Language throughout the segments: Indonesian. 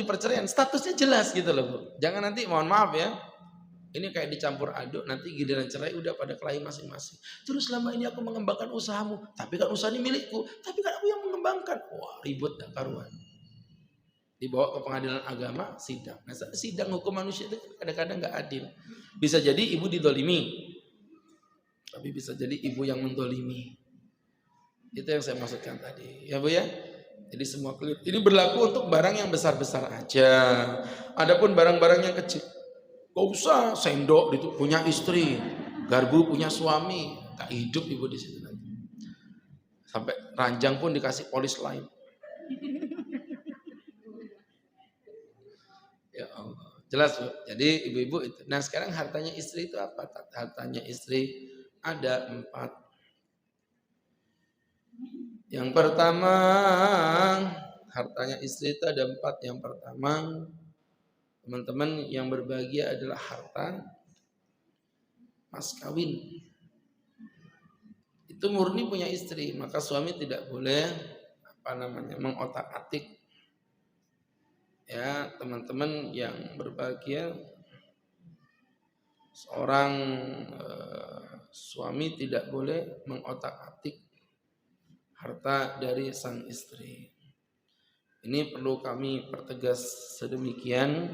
perceraian, statusnya jelas gitu loh Bu. Jangan nanti, mohon maaf ya, ini kayak dicampur aduk, nanti giliran cerai udah pada kelahi masing-masing. Terus selama ini aku mengembangkan usahamu, tapi kan usaha ini milikku, tapi kan aku yang mengembangkan. Wah, ribut dah karuan. Dibawa ke pengadilan agama, sidang. Nah, sidang hukum manusia itu kadang-kadang nggak adil. Bisa jadi ibu didolimi, tapi bisa jadi ibu yang mendolimi. Itu yang saya maksudkan tadi, ya Bu ya. Jadi semua clear. Ini berlaku untuk barang yang besar-besar aja. Adapun barang-barang yang kecil, gak usah sendok itu punya istri, garpu punya suami, tak hidup ibu di situ nanti. Sampai ranjang pun dikasih polis lain. Ya Allah, jelas Bu. Jadi ibu-ibu itu. Nah sekarang hartanya istri itu apa? Hartanya istri ada 4. Yang pertama, hartanya istri itu ada 4. Yang pertama, teman-teman yang berbahagia adalah harta mas kawin. Itu murni punya istri, maka suami tidak boleh mengotak-atik. Ya, teman-teman yang berbahagia, seorang suami tidak boleh mengotak-atik harta dari sang istri. Ini perlu kami pertegas sedemikian.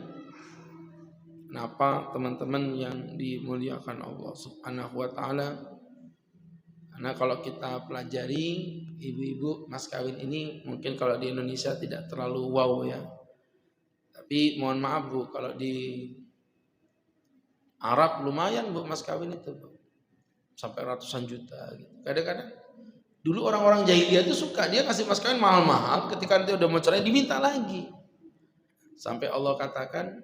Kenapa teman-teman yang dimuliakan Allah Subhanahu wa taala? Karena kalau kita pelajari ibu-ibu mas kawin ini mungkin kalau di Indonesia tidak terlalu wow ya. Tapi mohon maaf Bu, kalau di Arab lumayan Bu mas kawin itu Bu. Sampai ratusan juta gitu. Kadang-kadang dulu orang-orang jahiliyah itu suka, dia kasih mas kawin mahal-mahal, ketika dia udah mau cerai diminta lagi. Sampai Allah katakan,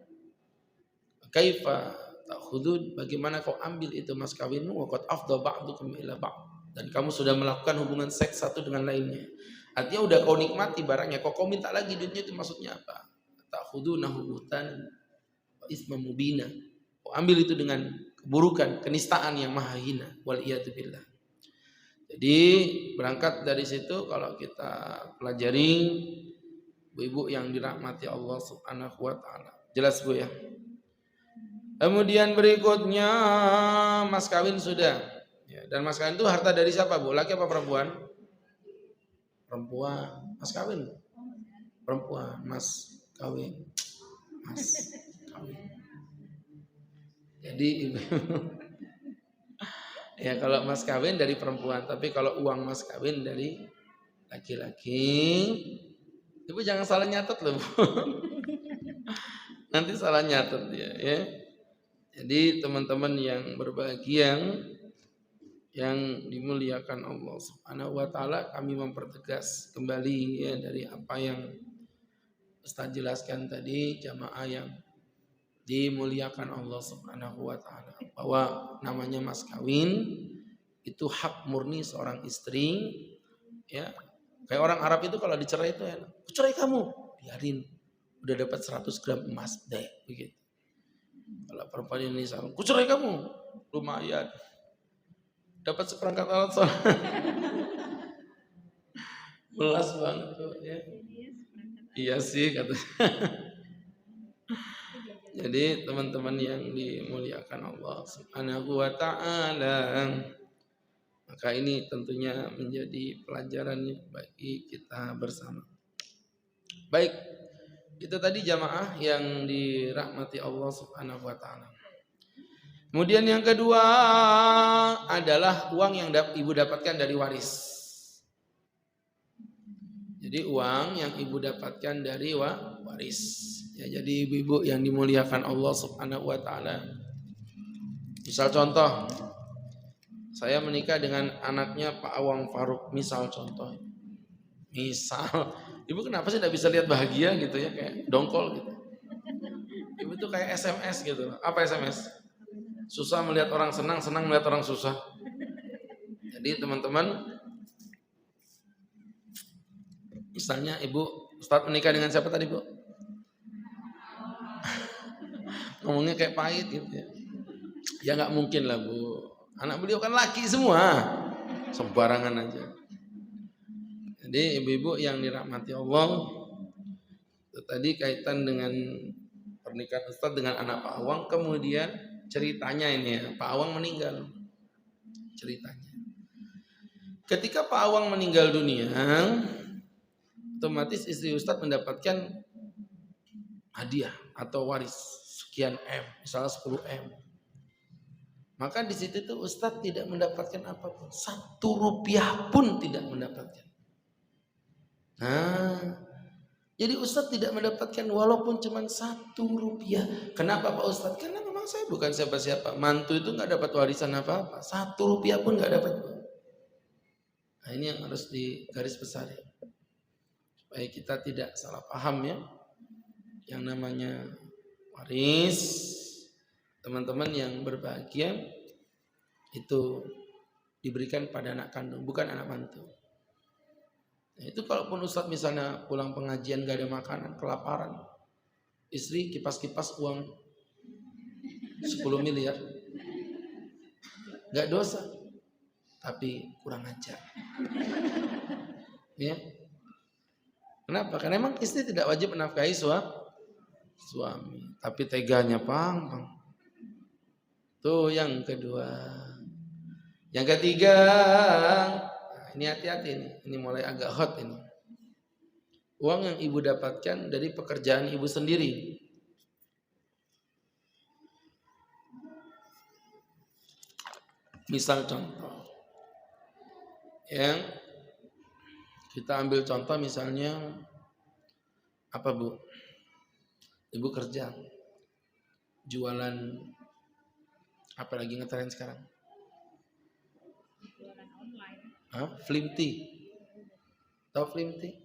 kaifa ta'khudun, bagaimana kau ambil itu mas kawinmu, wa qad afdha ba'dukum ila ba'd, dan kamu sudah melakukan hubungan seks satu dengan lainnya. Artinya udah kau nikmati barangnya, kok kau minta lagi duitnya, itu maksudnya apa? Ta'khudunahu buhtanan wa isman mubina. Kau ambil itu dengan keburukan, kenistaan yang maha hina, wal iyadu billah. Jadi berangkat dari situ kalau kita pelajari ibu-ibu yang dirahmati Allah Subhanahu wa taala. Jelas Bu ya? Kemudian berikutnya mas kawin sudah. Ya, dan mas kawin itu harta dari siapa Bu? Laki apa perempuan? Perempuan. Mas kawin. Perempuan, mas kawin. Mas kawin. Jadi ibu ya kalau mas kawin dari perempuan, tapi kalau uang mas kawin dari laki-laki. Ibu jangan salah nyatet loh Bu. Nanti salah nyatet ya. Jadi teman-teman yang berbahagia yang dimuliakan Allah Subhanahu wa taala, kami mempertegas kembali ya dari apa yang Ustaz jelaskan tadi, jamaah yang dimuliakan Allah Subhanahu wa taala, bahwa namanya mas kawin itu hak murni seorang istri ya. Kayak orang Arab itu kalau dicerai itu enak. Cerai kamu, biarin. Udah dapat 100 gram emas deh begitu. Kalau perempuan Indonesia, cerai kamu, lumayan. Dapat seperangkat alat sholat. Melas banget tuh ya. Iya sih katanya. Jadi teman-teman yang dimuliakan Allah Subhanahu wa taala, maka ini tentunya menjadi pelajaran bagi kita bersama. Baik, itu tadi jamaah yang dirahmati Allah Subhanahu wa taala. Kemudian yang kedua adalah uang yang ibu dapatkan dari waris. Jadi uang yang ibu dapatkan dari waris. Ya, jadi ibu-ibu yang dimuliakan Allah Subhanahu wa taala. Misal contoh, saya menikah dengan anaknya Pak Awang Faruk, misal contoh. Misal, ibu kenapa sih tidak bisa lihat bahagia gitu ya, kayak dongkol gitu. Ibu tuh kayak SMS gitu. Apa SMS? Susah melihat orang senang, senang melihat orang susah. Jadi teman-teman, misalnya ibu, Ustaz menikah dengan siapa tadi Bu? Ngomongnya kayak pahit gitu ya. Ya nggak mungkin lah Bu. Anak beliau kan laki semua. Sembarangan aja. Jadi ibu-ibu yang dirahmati Allah, Itu tadi kaitan dengan pernikahan Ustadz dengan anak Pak Awang. Kemudian ceritanya ini ya, Pak Awang meninggal. Ceritanya. Ketika Pak Awang meninggal dunia, otomatis istri Ustadz mendapatkan hadiah atau waris sekian M, misalnya 10 M. Maka di situ tuh Ustadz tidak mendapatkan apapun, 1 rupiah pun tidak mendapatkan. Nah, jadi Ustadz tidak mendapatkan walaupun cuma 1 rupiah. Kenapa Pak Ustadz? Karena memang saya bukan siapa-siapa. Mantu itu nggak dapat warisan apa-apa, 1 rupiah pun nggak dapat. Nah, ini yang harus digaris besar ya, supaya kita tidak salah paham ya. Yang namanya waris, teman-teman yang berbahagia itu diberikan pada anak kandung, bukan anak mantu. Nah, itu kalaupun Ustadz misalnya pulang pengajian gak ada makanan, kelaparan, istri kipas-kipas uang 10 miliar, gak dosa, tapi kurang ajar. Ya. Kenapa? Karena memang istri tidak wajib menafkahi suami, tapi teganya pang. Tuh yang kedua. Yang ketiga, nah ini hati-hati nih, ini mulai agak hot ini. Uang yang ibu dapatkan dari pekerjaan ibu sendiri. Misal contoh, yang kita ambil contoh misalnya apa Bu? Ibu kerja, jualan apa lagi ngetren sekarang? Jualan online. Flimty. Tahu Flimty?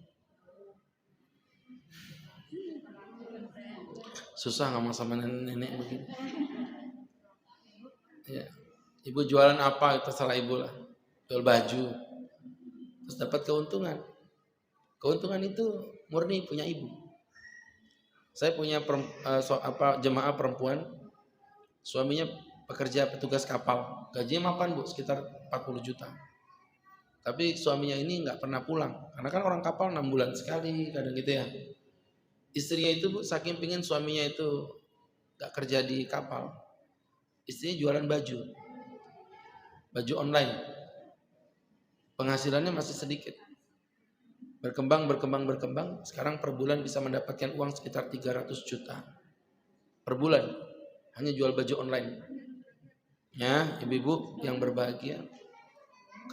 Susah ngomong sama nenek begini. Ya. Ibu jualan apa, terserah ibu lah. Jual baju. Terus dapat keuntungan. Keuntungan itu murni punya ibu. Saya punya jemaah perempuan, suaminya pekerja petugas kapal. Gajinya mapan Bu, sekitar 40 juta. Tapi suaminya ini nggak pernah pulang. Karena kan orang kapal 6 bulan sekali, kadang gitu ya. Istrinya itu Bu, saking pingin suaminya itu nggak kerja di kapal, istrinya jualan baju online. Penghasilannya masih sedikit. Berkembang. Sekarang per bulan bisa mendapatkan uang sekitar 300 juta. Per bulan. Hanya jual baju online. Ya, ibu-ibu yang berbahagia.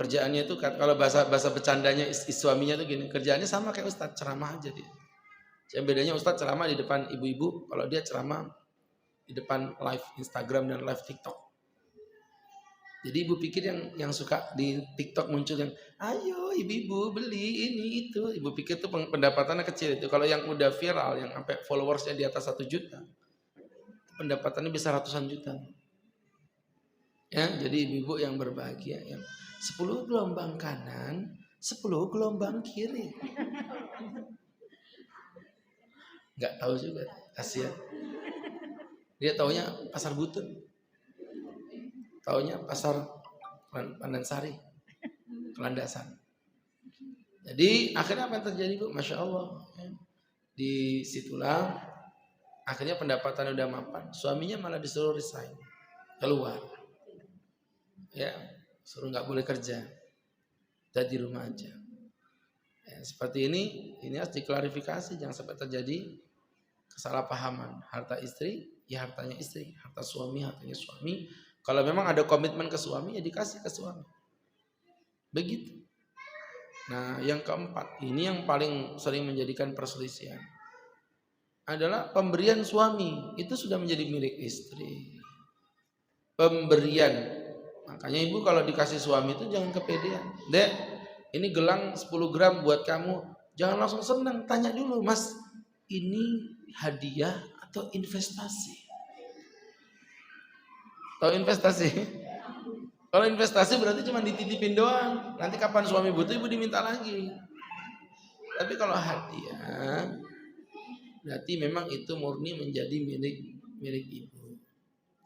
Kerjaannya itu kalau bahasa bercandanya suaminya itu gini. Kerjaannya sama kayak Ustadz, ceramah aja dia. Yang bedanya Ustadz ceramah di depan ibu-ibu. Kalau dia ceramah di depan live Instagram dan live TikTok. Jadi ibu pikir yang suka di TikTok muncul yang ayo ibu-ibu beli ini itu, ibu pikir itu pendapatannya kecil itu. Kalau yang udah viral yang sampai followersnya di atas 1 juta, pendapatannya bisa ratusan juta. Ya, jadi ibu-ibu yang berbahagia yang 10 gelombang kanan, 10 gelombang kiri. Nggak tahu juga, kasihan. Dia taunya pasar Butun. Taunya pasar Pandansari, Kelandasan. Jadi akhirnya apa yang terjadi Bu? Masya Allah. Di situlah akhirnya pendapatan udah mapan. Suaminya malah disuruh resign, keluar. Ya, suruh nggak boleh kerja. Udah di rumah aja. Ya, seperti ini harus diklarifikasi, jangan sampai terjadi kesalahpahaman. Harta istri, ya hartanya istri. Harta suami, hartanya suami. Kalau memang ada komitmen ke suami, ya dikasih ke suami. Begitu. Nah, yang keempat, ini yang paling sering menjadikan perselisihan, adalah pemberian suami. Itu sudah menjadi milik istri. Pemberian. Makanya ibu kalau dikasih suami itu jangan kepedean. Dek, ini gelang 10 gram buat kamu. Jangan langsung senang. Tanya dulu, Mas, ini hadiah atau investasi? Tahu investasi? Kalau investasi berarti cuma dititipin doang. Nanti kapan suami butuh ibu diminta lagi. Tapi kalau hadiah berarti memang itu murni menjadi milik ibu.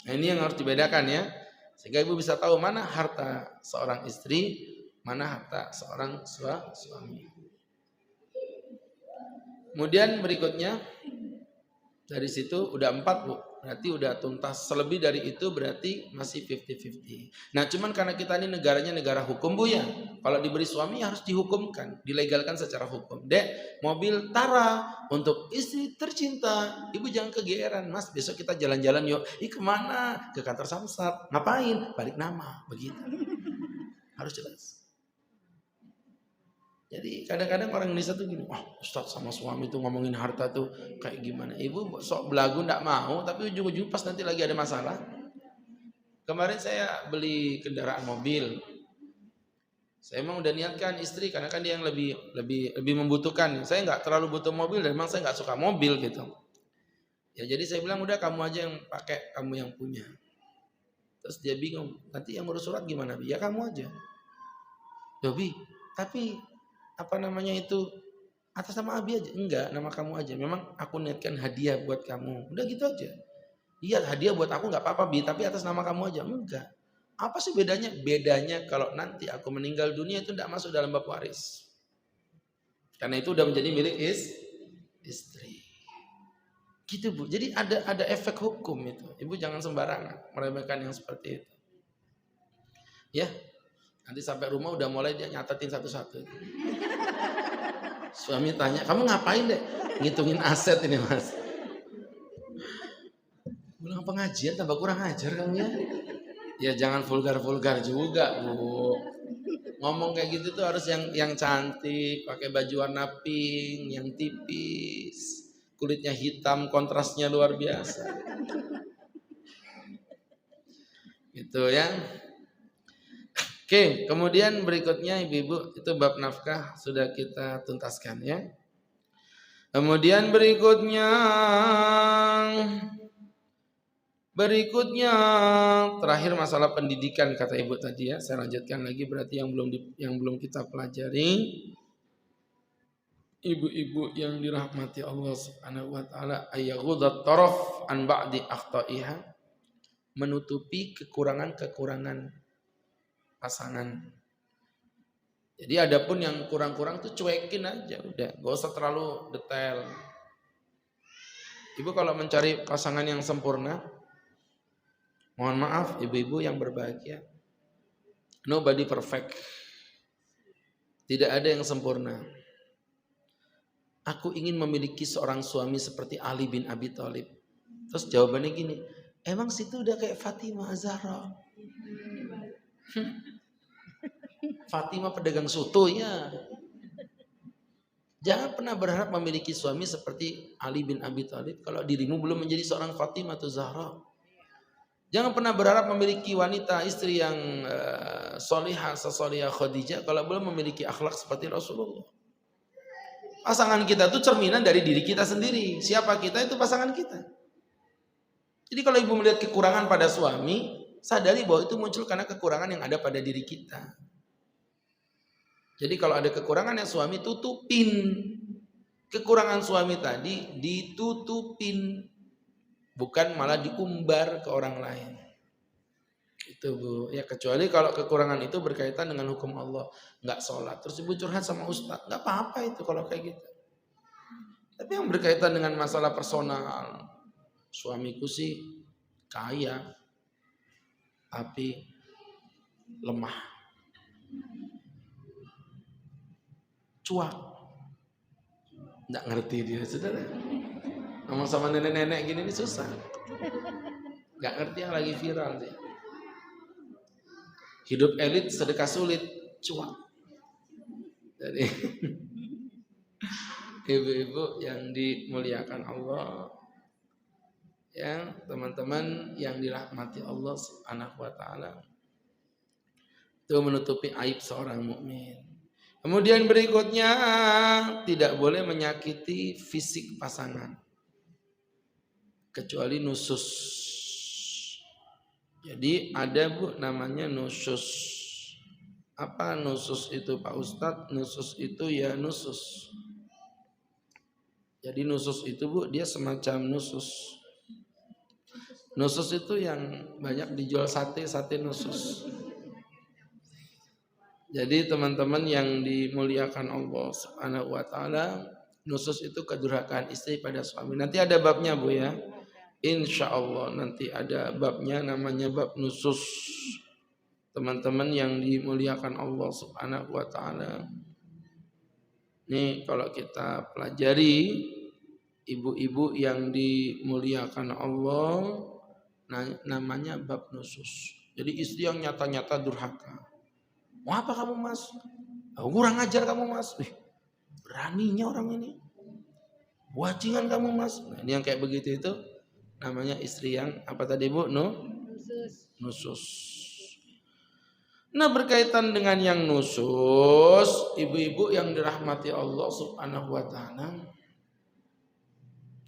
Nah, ini yang harus dibedakan ya. Sehingga ibu bisa tahu mana harta seorang istri, mana harta seorang suami. Kemudian berikutnya dari situ udah 4 Bu. Berarti udah tuntas. Selebih dari itu berarti masih 50-50. Nah cuman karena kita ini negaranya negara hukum Bu ya. Kalau diberi suami harus dihukumkan. Dilegalkan secara hukum. Dek, mobil Tara untuk istri tercinta. Ibu jangan kegeeran. Mas besok kita jalan-jalan yuk. Ih kemana? Ke kantor Samsat. Ngapain? Balik nama. Begitu. Harus jelas. Jadi kadang-kadang orang Indonesia tuh gini, wah Ustadz sama suami tuh ngomongin harta tuh kayak gimana. Ibu sok belagu ndak mau, tapi ujung-ujung pas nanti lagi ada masalah. Kemarin saya beli kendaraan mobil. Saya emang udah niatkan istri karena kan dia yang lebih membutuhkan. Saya nggak terlalu butuh mobil dan memang saya nggak suka mobil gitu. Ya jadi saya bilang udah kamu aja yang pakai, kamu yang punya. Terus dia bingung, nanti yang ngurus surat gimana? Ya kamu aja. Dobi, tapi apa namanya itu atas nama Abi aja? Enggak, nama kamu aja. Memang aku niatkan hadiah buat kamu. Udah gitu aja. Iya hadiah buat aku nggak apa-apa Bi, tapi atas nama kamu aja. Enggak. Apa sih bedanya? Bedanya kalau nanti aku meninggal dunia itu tidak masuk dalam bab waris. Karena itu udah menjadi milik istri. Gitu Bu. Jadi ada efek hukum itu. Ibu jangan sembarangan meremehkan yang seperti itu. Ya. Nanti sampai rumah udah mulai dia nyatetin satu-satu. Suami tanya, kamu ngapain deh? Ngitungin aset ini mas. Bilang pengajian tambah kurang ajar kamu ya. Ya jangan vulgar-vulgar juga Bu. Ngomong kayak gitu tuh harus yang cantik, pakai baju warna pink, yang tipis, kulitnya hitam, kontrasnya luar biasa. Gitu ya. Oke, kemudian berikutnya ibu-ibu itu bab nafkah sudah kita tuntaskan ya. Kemudian berikutnya terakhir masalah pendidikan kata ibu tadi ya. Saya lanjutkan lagi berarti yang belum kita pelajari. Ibu-ibu yang dirahmati Allah Subhanahu wa taala ayyaghuddat taraf an ba'di akhtaiha, menutupi kekurangan-kekurangan pasangan. Jadi adapun yang kurang-kurang tuh cuekin aja udah, gak usah terlalu detail. Ibu kalau mencari pasangan yang sempurna, mohon maaf ibu-ibu yang berbahagia, nobody perfect. Tidak ada yang sempurna. Aku ingin memiliki seorang suami seperti Ali bin Abi Thalib. Terus jawabannya gini, emang situ udah kayak Fatimah Zahra. Fatimah pedagang soto ya. Jangan pernah berharap memiliki suami seperti Ali bin Abi Thalib kalau dirimu belum menjadi seorang Fatimah atau Zahra. Jangan pernah berharap memiliki wanita istri yang solihah sesolihah Khadijah kalau belum memiliki akhlak seperti Rasulullah. Pasangan kita itu cerminan dari diri kita sendiri. Siapa kita itu pasangan kita. Jadi kalau ibu melihat kekurangan pada suami, sadari bahwa itu muncul karena kekurangan yang ada pada diri kita. Jadi kalau ada kekurangan yang suami tutupin. Kekurangan suami tadi ditutupin. Bukan malah diumbar ke orang lain. Itu Bu. Ya kecuali kalau kekurangan itu berkaitan dengan hukum Allah. Nggak sholat. Terus ibu curhat sama ustaz. Nggak apa-apa itu kalau kayak gitu. Tapi yang berkaitan dengan masalah personal. Suamiku sih kaya. Tapi lemah. Cuak. Nggak ngerti dia, saudara. Ngomong sama nenek-nenek gini ini susah. Nggak ngerti yang lagi viral dia. Hidup elit sedekah sulit, cuak. Jadi ibu-ibu yang dimuliakan Allah, yang teman-teman yang dirahmati Allah Subhanahu wa taala, itu menutupi aib seorang mukmin. Kemudian berikutnya tidak boleh menyakiti fisik pasangan kecuali nusus. Jadi ada Bu namanya nusus. Apa nusus itu Pak Ustadz? Nusus itu ya nusus. Jadi nusus itu Bu dia semacam nusus. Nusus itu yang banyak dijual sate nusus. Jadi teman-teman yang dimuliakan Allah Subhanahu wa taala, Nusus itu kedurhakaan istri pada suami. Nanti ada babnya Bu ya. Insya Allah nanti ada babnya, namanya bab nusus. Teman-teman yang dimuliakan Allah Subhanahu wa taala. Nih kalau kita pelajari, ibu-ibu yang dimuliakan Allah, namanya bab nusus. Jadi istri yang nyata-nyata durhaka. Mau apa kamu Mas? Kurang ajar kamu Mas. Beraninya orang ini. Bajingan kamu Mas. Nah, ini yang kayak begitu itu namanya istri yang apa tadi Bu? Nusus. Nah, berkaitan dengan yang nusus, ibu-ibu yang dirahmati Allah Subhanahu wa taala,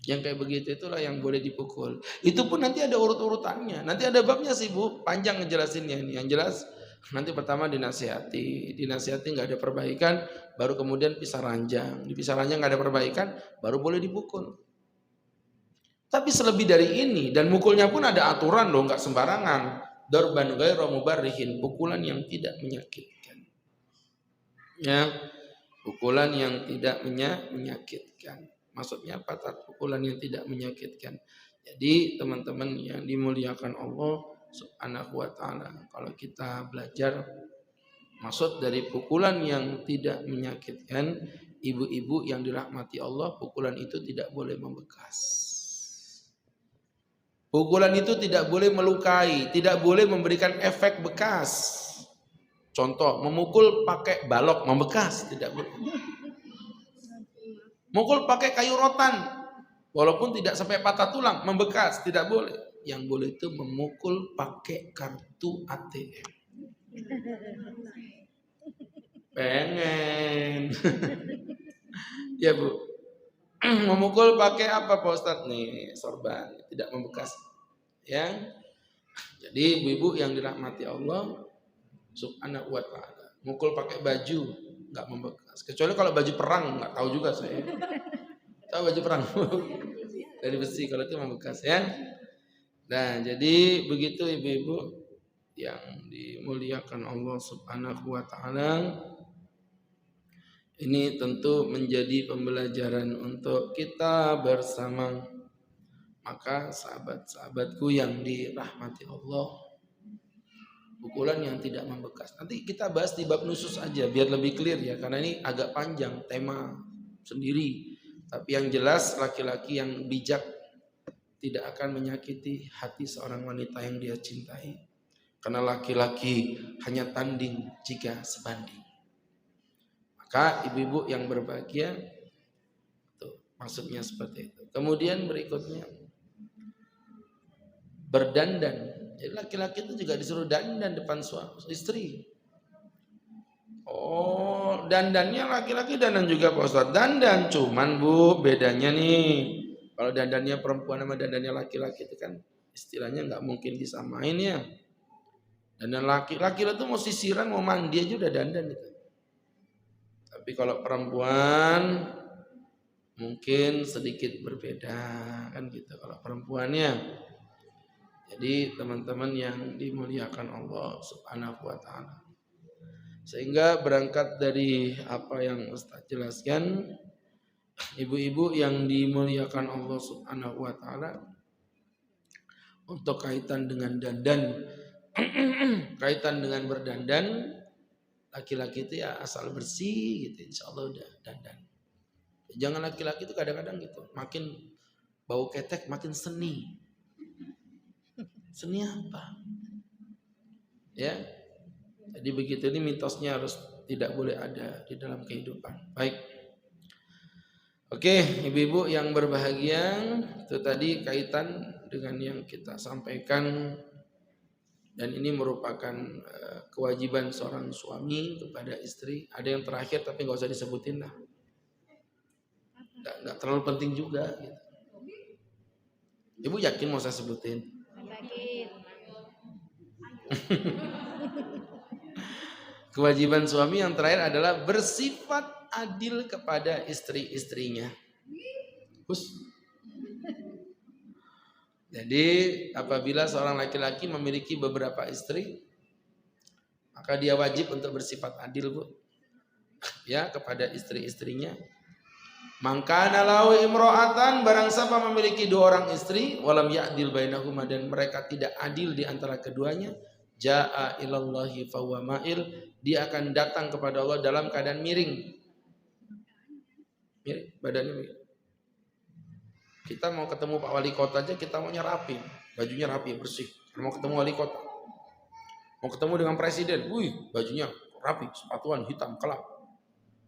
yang kayak begitu itulah yang boleh dipukul. Itu pun nanti ada urut-urutannya. Nanti ada babnya sih Bu, panjang ngejelasinnya ini. Yang jelas nanti pertama dinasihati nggak ada perbaikan, baru kemudian pisah ranjang. Di pisah ranjang nggak ada perbaikan, baru boleh dipukul. Tapi selebih dari ini, dan mukulnya pun ada aturan loh, nggak sembarangan. Darban ghairu mubarrihin, pukulan yang tidak menyakitkan. Ya, pukulan yang tidak menyakitkan. Maksudnya apa? Pukulan yang tidak menyakitkan. Jadi teman-teman yang dimuliakan Allah Subhanahu wa taala, kalau kita belajar maksud dari pukulan yang tidak menyakitkan, ibu-ibu yang dirahmati Allah, pukulan itu tidak boleh membekas. Pukulan itu tidak boleh melukai, tidak boleh memberikan efek bekas. Contoh, memukul pakai balok membekas, tidak boleh. Mukul pakai kayu rotan, walaupun tidak sampai patah tulang, membekas, tidak boleh. Yang boleh itu memukul pakai kartu ATM. Pengen. Ya Bu. Memukul pakai apa Pak Ustadz? Nih, sorban, tidak membekas. Ya. Jadi ibu-ibu yang dirahmati Allah Subhanahu wa taala, mukul pakai baju enggak membekas. Kecuali kalau baju perang, enggak tahu juga saya. Tahu baju perang? Dari besi, kalau itu membekas ya. Nah, jadi begitu ibu-ibu yang dimuliakan Allah Subhanahu wa taala. Ini tentu menjadi pembelajaran untuk kita bersama. Maka sahabat-sahabatku yang dirahmati Allah, pukulan yang tidak membekas. Nanti kita bahas di bab nusus aja biar lebih clear ya, karena ini agak panjang tema sendiri. Tapi yang jelas laki-laki yang bijak tidak akan menyakiti hati seorang wanita yang dia cintai. Karena laki-laki hanya tanding jika sebanding. Maka ibu-ibu yang berbahagia, tuh, maksudnya seperti itu. Kemudian berikutnya, berdandan. Jadi laki-laki itu juga disuruh dandan depan istri. Oh, dandannya laki-laki dandan juga Pak Ustadz. Dandan, cuman Bu, bedanya nih. Kalau dandannya perempuan sama dandannya laki-laki itu kan istilahnya nggak mungkin disamain ya. Dandan laki-laki itu mau sisiran, mau mandi aja udah dandan itu. Tapi kalau perempuan mungkin sedikit berbeda kan gitu kalau perempuannya. Jadi teman-teman yang dimuliakan Allah Subhanahu wa taala. Sehingga berangkat dari apa yang Ustaz jelaskan, ibu-ibu yang dimuliakan Allah Subhanahu wa taala, untuk kaitan dengan dandan, kaitan dengan berdandan, laki-laki itu ya asal bersih gitu, insya Allah udah dandan. Jangan laki-laki itu kadang-kadang gitu, makin bau ketek makin seni. Seni apa? Ya, jadi begitu, ini mitosnya harus tidak boleh ada di dalam kehidupan. Baik. Oke, ibu-ibu yang berbahagia, itu tadi kaitan dengan yang kita sampaikan. Dan ini merupakan kewajiban seorang suami kepada istri. Ada yang terakhir tapi nggak usah disebutin lah. Nggak terlalu penting juga. Gitu. Ibu yakin mau saya sebutin? Yakin. Kewajiban suami yang terakhir adalah bersifat adil kepada istri-istrinya. Jadi apabila seorang laki-laki memiliki beberapa istri, maka dia wajib untuk bersifat adil Bu, ya kepada istri-istrinya. Mangkana lahu imro'atan, barang siapa memiliki 2 orang istri, walam ya'dil bainahuma, dan mereka tidak adil di antara keduanya, jaa ilallahi fahuwa ma'il, dia akan datang kepada Allah dalam keadaan miring. Miring, badannya miring. Kita mau ketemu Pak Wali Kota aja, kita maunya rapi, bajunya rapi, bersih. Mau ketemu Wali Kota, mau ketemu dengan Presiden, wih, bajunya rapi, sepatuan hitam, kelap.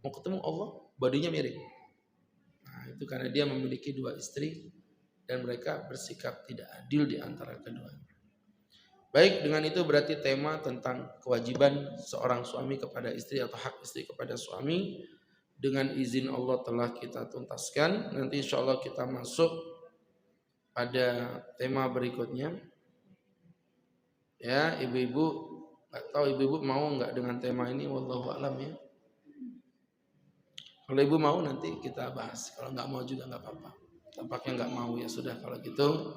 Mau ketemu Allah, badannya miring. Itu karena dia memiliki 2 istri dan mereka bersikap tidak adil di antara keduanya. Baik, dengan itu berarti tema tentang kewajiban seorang suami kepada istri atau hak istri kepada suami dengan izin Allah telah kita tuntaskan. Nanti insya Allah kita masuk pada tema berikutnya. Ya, ibu-ibu, nggak tahu ibu-ibu mau nggak dengan tema ini, wallahu a'lam ya. Kalau ibu mau nanti kita bahas. Kalau nggak mau juga nggak apa-apa. Tampaknya nggak mau, ya sudah, kalau gitu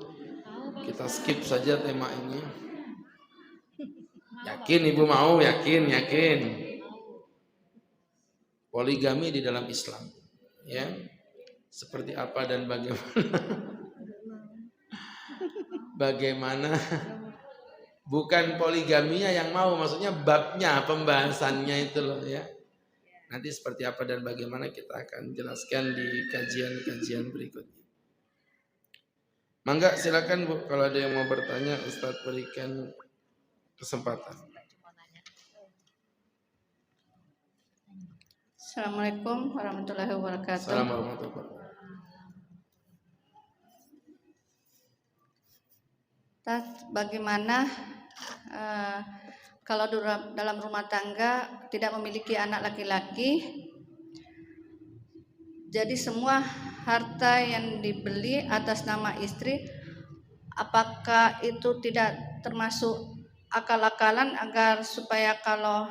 kita skip saja tema ini. Yakin ibu mau? Yakin. Poligami di dalam Islam, ya. Seperti apa dan bagaimana? Bukan poligaminya yang mau, maksudnya babnya, pembahasannya itu loh ya. Nanti seperti apa dan bagaimana kita akan jelaskan di kajian-kajian berikutnya. Mangga silakan Bu, kalau ada yang mau bertanya, Ustadz berikan kesempatan. Assalamualaikum warahmatullahi wabarakatuh. Assalamualaikum warahmatullahi wabarakatuh. Bagaimana kalau dalam rumah tangga tidak memiliki anak laki-laki, jadi semua harta yang dibeli atas nama istri, apakah itu tidak termasuk akal-akalan agar supaya kalau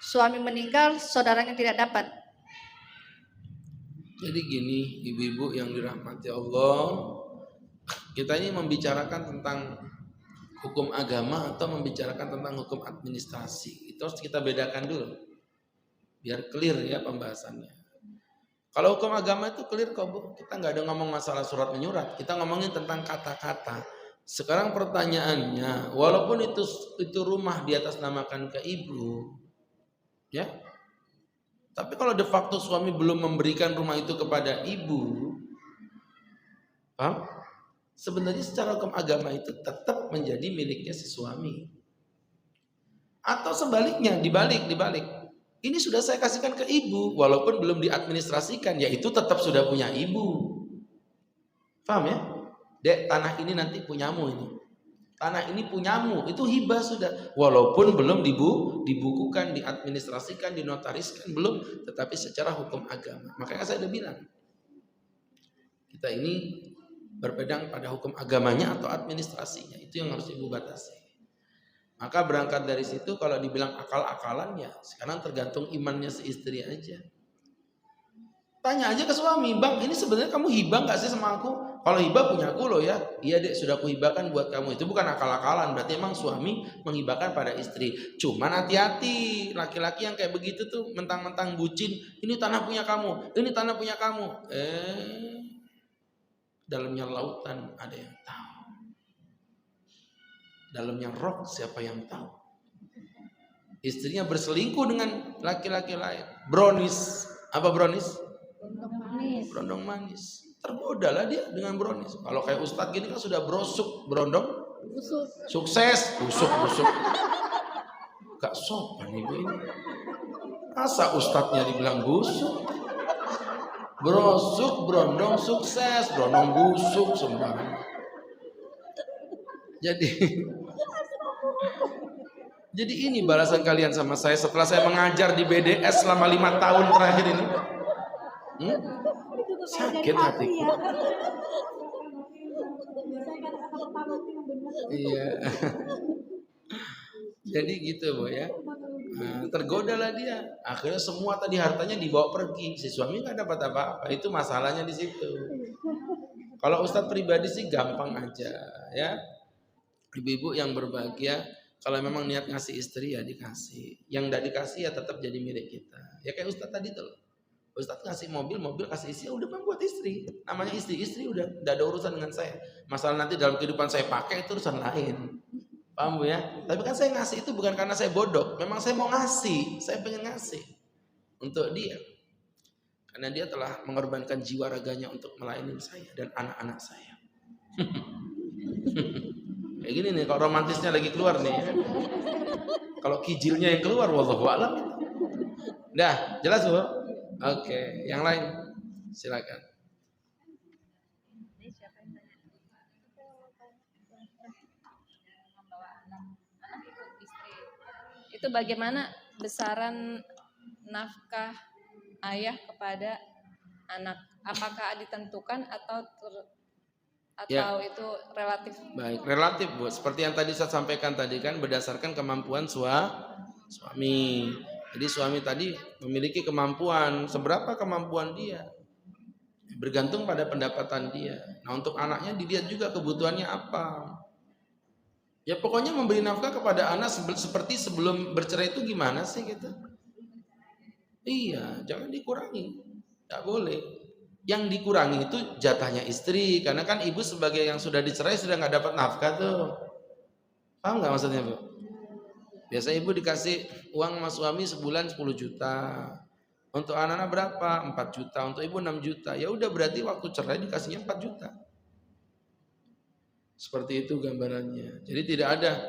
suami meninggal saudaranya tidak dapat? Jadi gini, ibu-ibu yang dirahmati Allah, kita ini membicarakan tentang hukum agama atau membicarakan tentang hukum administrasi. Itu harus kita bedakan dulu, biar clear ya pembahasannya. Kalau hukum agama itu clear kok Bu, kita nggak ada ngomong masalah surat menyurat, kita ngomongin tentang kata-kata. Sekarang pertanyaannya, walaupun itu rumah diatasnamakan ke ibu, ya, tapi kalau de facto suami belum memberikan rumah itu kepada ibu, paham? Sebenarnya secara hukum agama itu tetap menjadi miliknya si suami. Atau sebaliknya, dibalik. Ini sudah saya kasihkan ke ibu, walaupun belum diadministrasikan, ya itu tetap sudah punya ibu. Paham ya? Dek, tanah ini nanti punyamu ini. Tanah ini punyamu, itu hibah sudah. Walaupun belum dibukukan, diadministrasikan, dinotariskan, belum. Tetapi secara hukum agama. Makanya saya udah bilang, kita ini berpedang pada hukum agamanya atau administrasinya. Itu yang harus ibu batasi. Maka berangkat dari situ, kalau dibilang akal-akalan ya sekarang tergantung imannya si istri aja. Tanya aja ke suami, bang ini sebenarnya kamu hibah gak sih sama aku? Kalau hibah punya aku loh ya. Iya dek, sudah aku hibahkan buat kamu. Itu bukan akal-akalan, berarti emang suami menghibahkan pada istri. Cuman hati-hati, laki-laki yang kayak begitu tuh mentang-mentang bucin, ini tanah punya kamu, ini tanah punya kamu. Dalamnya lautan ada yang tahu. Dalamnya roh siapa yang tahu. Istrinya berselingkuh dengan laki-laki lain. Brownies. Apa brownies? Berondong manis. Tergodalah dia dengan brownies. Kalau kayak Ustadz gini kan sudah brosuk, berondong sukses, busuk. Gak sopan ibu ini. Masa Ustadznya dibilang busuk? Brosuk, berondong sukses, berondong busuk sembarang. Jadi ini balasan kalian sama saya setelah saya mengajar di BDS selama 5 tahun terakhir ini. Sakit hatiku. Iya. Jadi gitu Bu ya. Nah, tergodalah dia. Akhirnya semua tadi hartanya dibawa pergi. Si suami nggak dapat apa-apa. Itu masalahnya di situ. Kalau Ustadz pribadi sih gampang aja ya. Ibu-ibu yang berbahagia, kalau memang niat ngasih istri ya dikasih. Yang nggak dikasih ya tetap jadi milik kita. Ya kayak Ustadz tadi tuh. Ustadz ngasih mobil, mobil kasih istri, udah bang buat istri. Namanya istri, istri udah, tidak ada urusan dengan saya. Masalah nanti dalam kehidupan saya pakai itu urusan lain. Paham Bu ya? Tapi kan saya ngasih itu bukan karena saya bodoh. Memang saya mau ngasih, saya pengen ngasih untuk dia. Karena dia telah mengorbankan jiwa raganya untuk melayani saya dan anak-anak saya. Kayak gini nih, kalau romantisnya lagi keluar nih. Kalau kijilnya yang keluar, wallahu a'lam. Dah, jelas Bu? Oke, yang lain silakan. Itu bagaimana besaran nafkah ayah kepada anak? Apakah ditentukan atau Ya. itu relatif? Baik, relatif Bu. Seperti yang tadi saya sampaikan tadi kan berdasarkan kemampuan suami. Jadi suami tadi memiliki kemampuan, seberapa kemampuan dia? Bergantung pada pendapatan dia. Nah, untuk anaknya dilihat juga kebutuhannya apa. Ya pokoknya memberi nafkah kepada anak seperti sebelum bercerai itu gimana sih gitu. Iya, jangan dikurangi. Tidak boleh. Yang dikurangi itu jatahnya istri, karena kan ibu sebagai yang sudah dicerai sudah nggak dapat nafkah tuh. Paham nggak maksudnya Bu? Biasa ibu dikasih uang sama suami sebulan 10 juta. Untuk anak-anak berapa? 4 juta. Untuk ibu 6 juta. Ya udah berarti waktu cerai dikasihnya 4 juta. Seperti itu gambarannya. Jadi tidak ada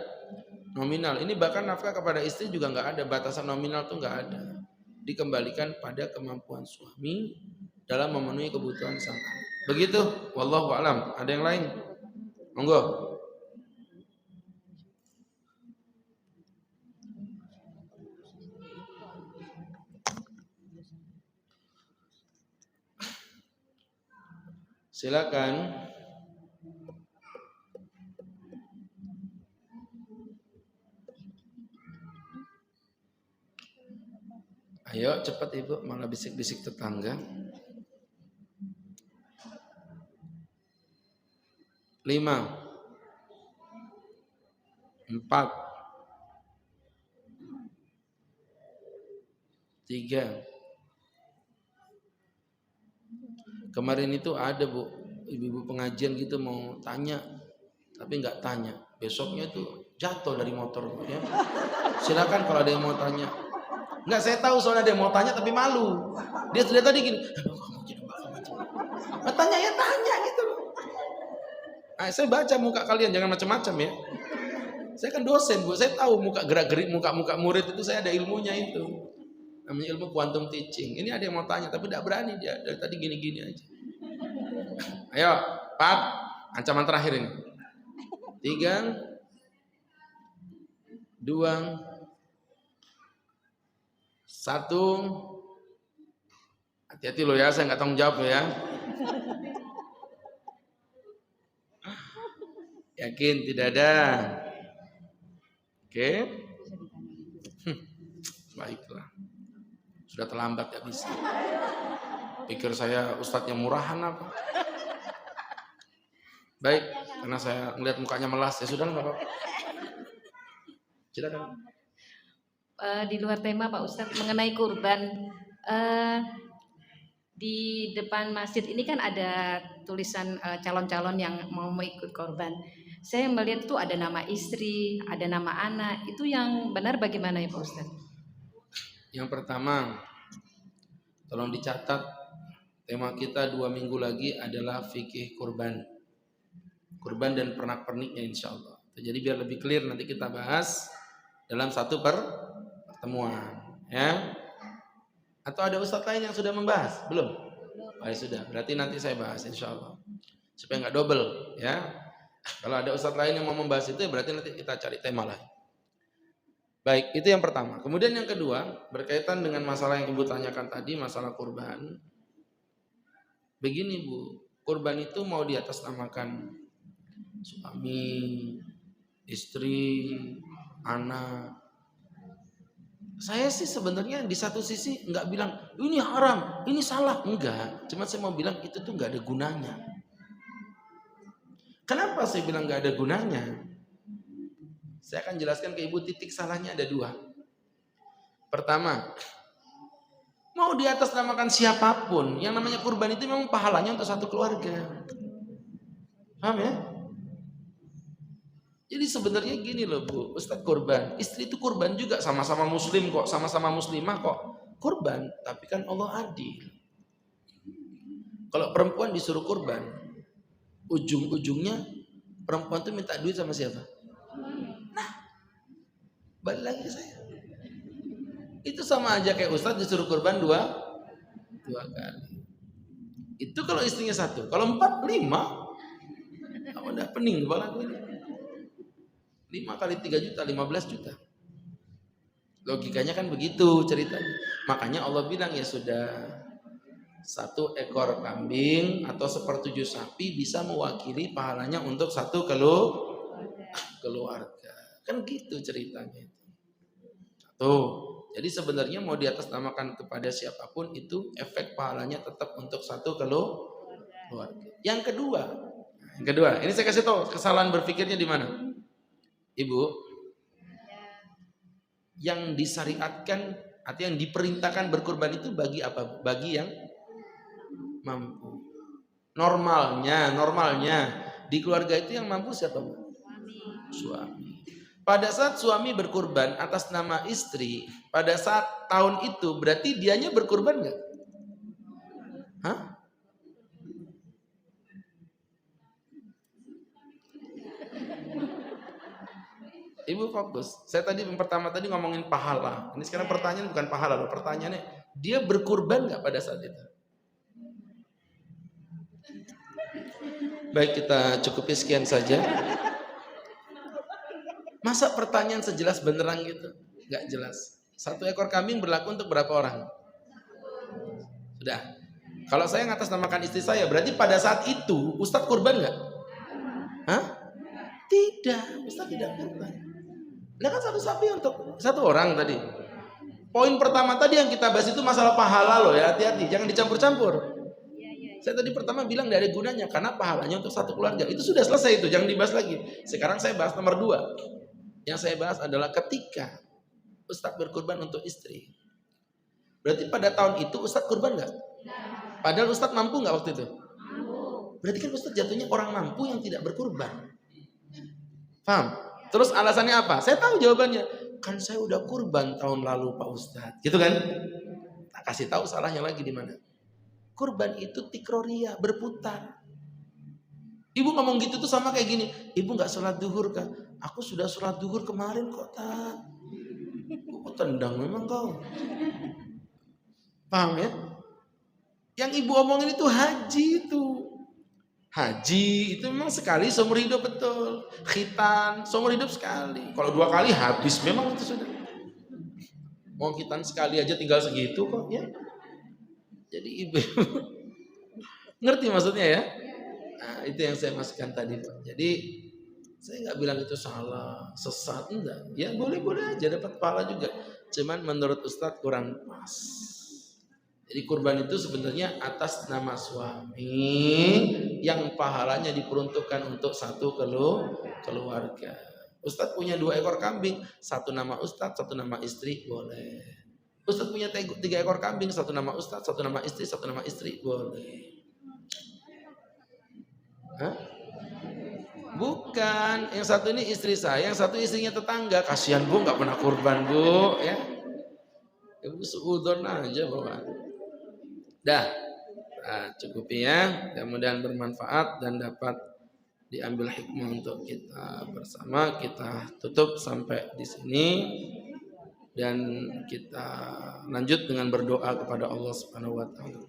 nominal. Ini bahkan nafkah kepada istri juga nggak ada. Batasan nominal tuh nggak ada. Dikembalikan pada kemampuan suami dalam memenuhi kebutuhan sang anak. Begitu. Wallahu a'lam. Ada yang lain? Monggo. Silakan. Ayo cepat Ibu, malah bisik-bisik tetangga. 5 4 3. Kemarin itu ada Bu, ibu-ibu pengajian gitu mau tanya, tapi nggak tanya. Besoknya itu jatuh dari motor ya. Silakan kalau ada yang mau tanya. Nggak, saya tahu soalnya ada yang mau tanya tapi malu. Dia sudah tadi gini, tanya ya tanya gitu loh. Saya baca muka kalian, jangan macam-macam ya. Saya kan dosen Bu, saya tahu muka gerak-gerik muka-muka murid itu, saya ada ilmunya itu. Namanya ilmu quantum teaching. Ini ada yang mau tanya tapi tidak berani dia. Dari tadi gini-gini aja. Ayo, 4. Ancaman terakhir ini. 3 2 1. Hati-hati loh ya, saya nggak tanggung jawab loh ya. Yakin tidak ada? Oke. Baiklah. Sudah terlambat ya bisa. Pikir saya ustadz yang murahan apa? Baik, karena saya melihat mukanya melas, ya sudah nggak apa-apa. Silakan. Di luar tema Pak Ustadz mengenai kurban, di depan masjid ini kan ada tulisan calon-calon yang mau ikut korban. Saya melihat itu ada nama istri, ada nama anak. Itu yang benar bagaimana ya Pak Ustadz? Yang pertama, tolong dicatat, tema kita 2 minggu lagi adalah fikih kurban. Kurban dan pernak-perniknya insya Allah. Jadi biar lebih clear nanti kita bahas dalam satu pertemuan, ya. Atau ada ustadz lain yang sudah membahas? Belum? Oh, ya sudah. Berarti nanti saya bahas insya Allah. Supaya nggak double, ya. Kalau ada ustadz lain yang mau membahas itu, berarti nanti kita cari tema lain. Baik, itu yang pertama. Kemudian yang kedua, berkaitan dengan masalah yang Ibu tanyakan tadi, masalah kurban. Begini Bu, kurban itu mau diatasnamakan suami, istri, anak. Saya sih sebenarnya di satu sisi nggak bilang ini haram, ini salah, enggak. Cuma saya mau bilang itu tuh nggak ada gunanya. Kenapa saya bilang nggak ada gunanya? Saya akan jelaskan ke Ibu titik salahnya ada 2. Pertama, Mau di atas namakan siapapun, yang namanya kurban itu memang pahalanya untuk satu keluarga. Paham ya? Jadi sebenarnya gini loh Bu, Ustadz, kurban, istri itu kurban juga, sama-sama muslim kok, sama-sama muslimah kok, kurban, tapi kan Allah adil. Kalau perempuan disuruh kurban, ujung-ujungnya perempuan itu minta duit sama siapa? Nah, balik lagi ke saya. Itu sama aja kayak Ustadz disuruh kurban dua kali. Itu kalau istrinya satu, kalau 4, 5, kamu udah pening kepala aku ini. 5 kali 3 juta, 15 juta. Logikanya kan begitu ceritanya. Makanya Allah bilang ya sudah, 1 ekor kambing atau 1/7 sapi bisa mewakili pahalanya untuk 1 keluarga. Kan gitu ceritanya. 1. Jadi sebenarnya mau di atas namakan kepada siapapun itu efek pahalanya tetap untuk 1 keluarga. Yang kedua, ini saya kasih tahu kesalahan berpikirnya di mana. Ibu, yang disyariatkan atau yang diperintahkan berkurban itu bagi apa? Bagi yang mampu. Normalnya di keluarga itu yang mampu siapa? Suami. Pada saat suami berkurban atas nama istri, pada saat tahun itu berarti dianya berkurban nggak? Hah? Ibu fokus. Saya pertama tadi ngomongin pahala. Ini sekarang pertanyaan bukan pahala loh. Pertanyaannya, dia berkurban nggak pada saat itu? Baik, kita cukupi sekian saja. Masa pertanyaan sejelas beneran gitu? Nggak jelas. 1 ekor kambing berlaku untuk berapa orang? Sudah. Kalau saya ngatasnamakan istri saya, berarti pada saat itu Ustadz kurban nggak? Hah? Tidak, Ustadz tidak kurban. Nah kan 1 sapi untuk 1 orang tadi. Poin pertama tadi yang kita bahas itu masalah pahala loh ya, hati-hati, jangan dicampur-campur. Saya tadi pertama bilang dari gunanya, karena pahalanya untuk 1 keluarga. Itu sudah selesai itu, jangan dibahas lagi. Sekarang saya bahas nomor 2. Yang saya bahas adalah ketika Ustadz berkurban untuk istri. Berarti pada tahun itu Ustadz kurban nggak? Padahal Ustadz mampu nggak waktu itu? Berarti kan Ustadz jatuhnya orang mampu yang tidak berkurban. Paham? Terus alasannya apa? Saya tahu jawabannya. Kan saya udah kurban tahun lalu Pak Ustadz. Gitu kan? Tak kasih tahu salahnya lagi di mana. Kurban itu tikroria, berputar. Ibu ngomong gitu tuh sama kayak gini. Ibu nggak sholat duhur kan? Aku sudah sholat duhur kemarin kok, Tat. Kok tendang memang kau. Paham ya? Yang ibu omongin itu haji itu. Haji itu memang sekali seumur hidup, betul. Khitan seumur hidup sekali. Kalau 2 kali habis memang itu sudah. Mau khitan sekali aja tinggal segitu kok ya. Jadi ibu ngerti maksudnya ya? Nah, itu yang saya masukkan tadi Pak. Jadi saya nggak bilang itu salah, sesat, enggak. Ya boleh-boleh aja dapat pahala juga. Cuman menurut Ustadz kurang pas. Jadi kurban itu sebenarnya atas nama suami yang pahalanya diperuntukkan untuk 1 keluarga. Ustadz punya 2 ekor kambing, 1 nama Ustadz, 1 nama istri, boleh. Ustadz punya 3 ekor kambing, 1 nama Ustadz, 1 nama istri, 1 nama istri, boleh. Hah? Bukan, yang satu ini istri saya, yang satu istrinya tetangga. Kasihan Bu, nggak pernah kurban Bu, ya. Ibu suudon aja bawa. Dah, nah, cukup ya. Mudah-mudahan bermanfaat dan dapat diambil hikmah untuk kita bersama. Kita tutup sampai di sini dan kita lanjut dengan berdoa kepada Allah Subhanahu wa taala.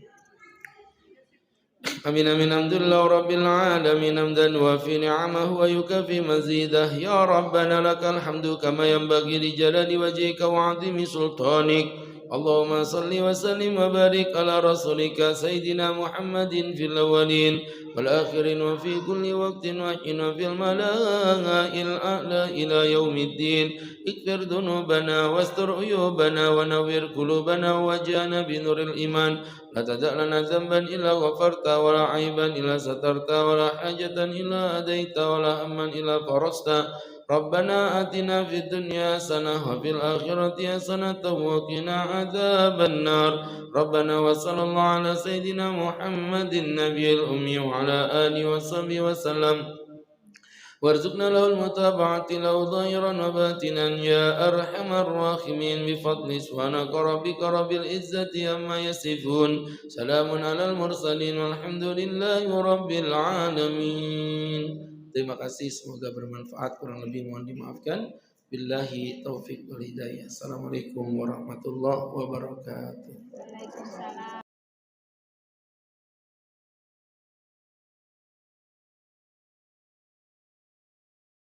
Amin amin alhamdulillah rabbil alamin hamdan wa fi ni'amahu wa yukafi mazidah ya rabbana lakal hamdu kama yanbaghi li jalali wajhika wa 'azimi sultanik. Allahumma salli wa sallim wa barik ala rasulika sayyidina Muhammadin fil awwalin wal akhirin wa fi kulli waqtin wa hina fil mala'il a'la ila yaumiddin. Ikfir dhunubana wastur uyubana wa nawwir qulubana wa wajhana bi nuril iman. La tada' lana dhanban illa ghafarta wa la 'aiban illa satarta wa la hajatan illa adaita wa la amman illa farajta ربنا آتنا في الدنيا حسنة وفي الآخرة حسنة وقنا عذاب النار ربنا وصلى الله على سيدنا محمد النبي الأمي وعلى آله وصحبه وسلم وارزقنا له المتابعة له ظاهرا وباطنا يا أرحم الراحمين بفضل سبحانك ربك رب العزة عما يصفون سلام على المرسلين والحمد لله رب العالمين. Terima kasih, semoga bermanfaat, kurang lebih mohon dimaafkan. Billahi taufik wal hidayah. Assalamualaikum warahmatullahi wabarakatuh. Waalaikumsalam.